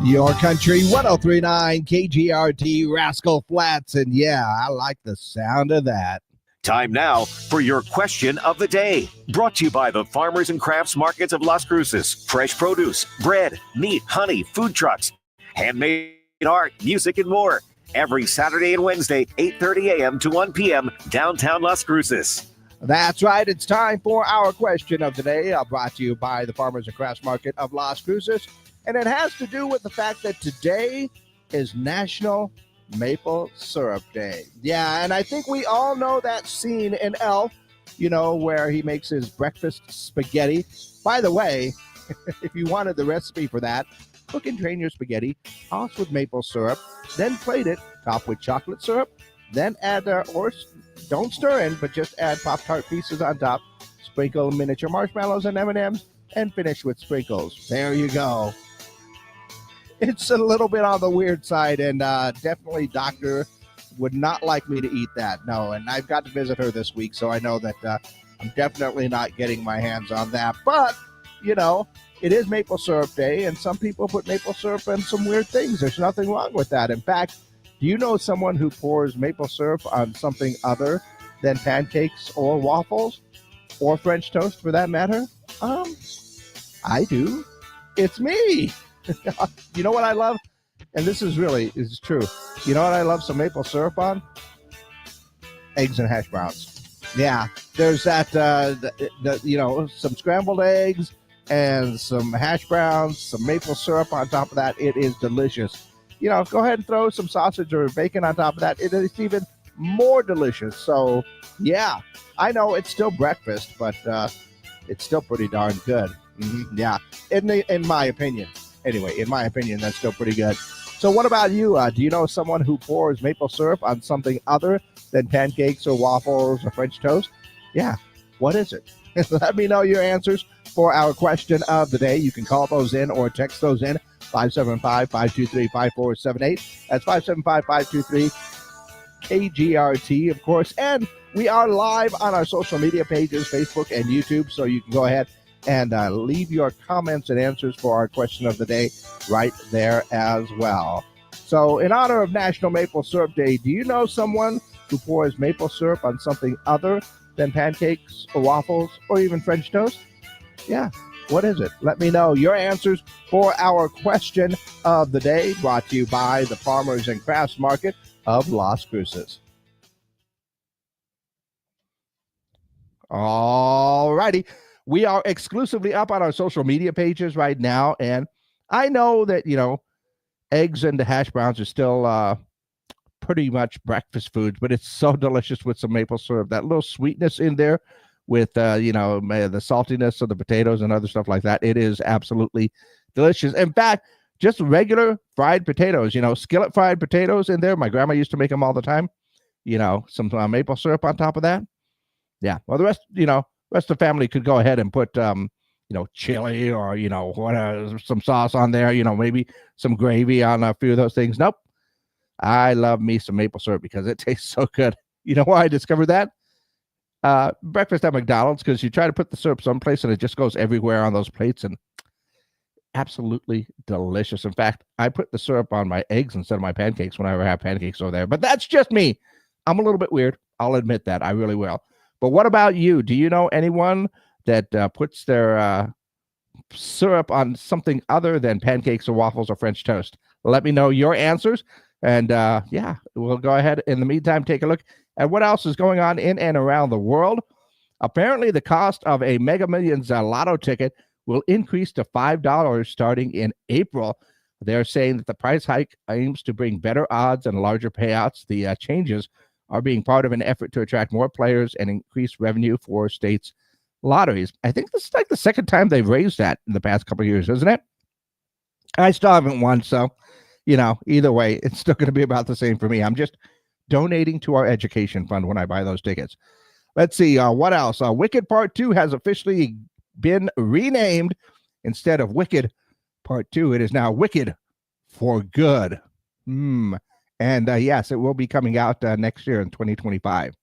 Your Country 1039 KGRT Rascal Flats. And yeah, I like the sound of that. Time now for your question of the day. Brought to you by the Farmers and Crafts Markets of Las Cruces. Fresh produce, bread, meat, honey, food trucks, handmade art, music, and more. Every Saturday and Wednesday, 8:30 a.m. to 1 p.m. downtown Las Cruces. That's right. It's time for our question of the day, brought to you by the Farmers and Crafts Market of Las Cruces. And it has to do with the fact that today is National Maple Syrup Day. Yeah, and I think we all know that scene in Elf, where he makes his breakfast spaghetti. By the way, if you wanted the recipe for that, cook and drain your spaghetti, toss with maple syrup, then plate it, top with chocolate syrup, then add, or don't stir in, but just add Pop-Tart pieces on top, sprinkle miniature marshmallows and M&Ms, and finish with sprinkles. There you go. It's a little bit on the weird side, and definitely Doctor would not like me to eat that. No, and I've got to visit her this week, so I know that I'm definitely not getting my hands on that. But, it is Maple Syrup Day, and some people put maple syrup in some weird things. There's nothing wrong with that. In fact, do you know someone who pours maple syrup on something other than pancakes or waffles or French toast, for that matter? I do. It's me. You know what I love? And this is true. You know what I love some maple syrup on? Eggs and hash browns. Yeah, there's that, some scrambled eggs and some hash browns, some maple syrup on top of that. It is delicious. Go ahead and throw some sausage or bacon on top of that. It is even more delicious. So, yeah, I know it's still breakfast, but it's still pretty darn good. Mm-hmm. Yeah, in my opinion. Anyway, in my opinion, that's still pretty good. So what about you? Do you know someone who pours maple syrup on something other than pancakes or waffles or French toast? Yeah, what is it? Let me know your answers for our question of the day. You can call those in or text those in, 575-523-5478. That's 575-523-KGRT, of course. And we are live on our social media pages, Facebook and YouTube, so you can go ahead and leave your comments and answers for our question of the day right there as well. So in honor of National Maple Syrup Day, do you know someone who pours maple syrup on something other than pancakes or waffles or even French toast? Yeah, what is it? Let me know your answers for our question of the day, brought to you by the Farmers and Crafts Market of Las Cruces. All righty. We are exclusively up on our social media pages right now, and I know that, eggs and the hash browns are still pretty much breakfast foods, but it's so delicious with some maple syrup. That little sweetness in there with, the saltiness of the potatoes and other stuff like that. It is absolutely delicious. In fact, just regular fried potatoes, skillet fried potatoes in there. My grandma used to make them all the time. Some maple syrup on top of that. Yeah. Well, the rest of the family could go ahead and put, chili or, some sauce on there, maybe some gravy on a few of those things. Nope. I love me some maple syrup because it tastes so good. You know why I discovered that? Breakfast at McDonald's, because you try to put the syrup someplace and it just goes everywhere on those plates, and absolutely delicious. In fact, I put the syrup on my eggs instead of my pancakes whenever I have pancakes over there. But that's just me. I'm a little bit weird. I'll admit that. I really will. But what about you? Do you know anyone that puts their syrup on something other than pancakes or waffles or French toast? Let me know your answers. And we'll go ahead. In the meantime, take a look at what else is going on in and around the world. Apparently, the cost of a Mega Millions lotto ticket will increase to $5 starting in April. They're saying that the price hike aims to bring better odds and larger payouts. The changes are being part of an effort to attract more players and increase revenue for states' lotteries. I think this is like the second time they've raised that in the past couple of years, isn't it? I still haven't won, so, either way, it's still going to be about the same for me. I'm just donating to our education fund when I buy those tickets. Let's see, what else? Wicked Part 2 has officially been renamed. Instead of Wicked Part 2, it is now Wicked for Good. And yes, it will be coming out next year in 2025.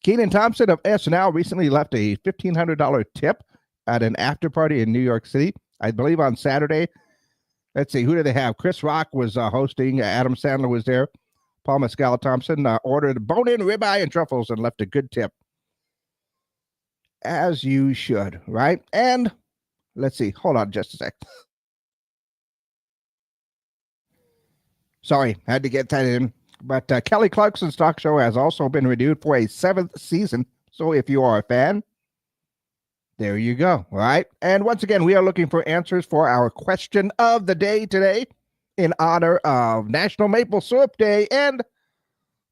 Kenan Thompson of SNL recently left a $1,500 tip at an after party in New York City. I believe on Saturday, Let's see, who did they have? Chris Rock was hosting. Adam Sandler was there. Paul Mescal Thompson ordered bone-in ribeye and truffles and left a good tip. As you should, right? And let's see. Hold on just a sec. Sorry, had to get that in. But Kelly Clarkson's talk show has also been renewed for a 7th season. So if you are a fan, there you go. All right. And once again, we are looking for answers for our question of the day today in honor of National Maple Syrup Day and,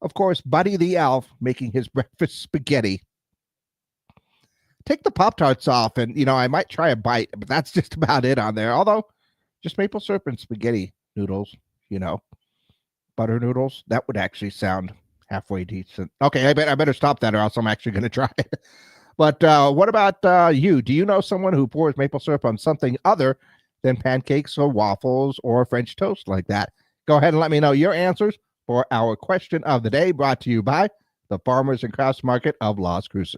of course, Buddy the Elf making his breakfast spaghetti. Take the Pop-Tarts off and, I might try a bite, but that's just about it on there. Although, just maple syrup and spaghetti noodles, butter noodles, that would actually sound halfway decent. Okay, I better stop that or else I'm actually going to try it. But what about you? Do you know someone who pours maple syrup on something other than pancakes or waffles or French toast like that? Go ahead and let me know your answers for our question of the day, brought to you by the Farmers and Crafts Market of Las Cruces.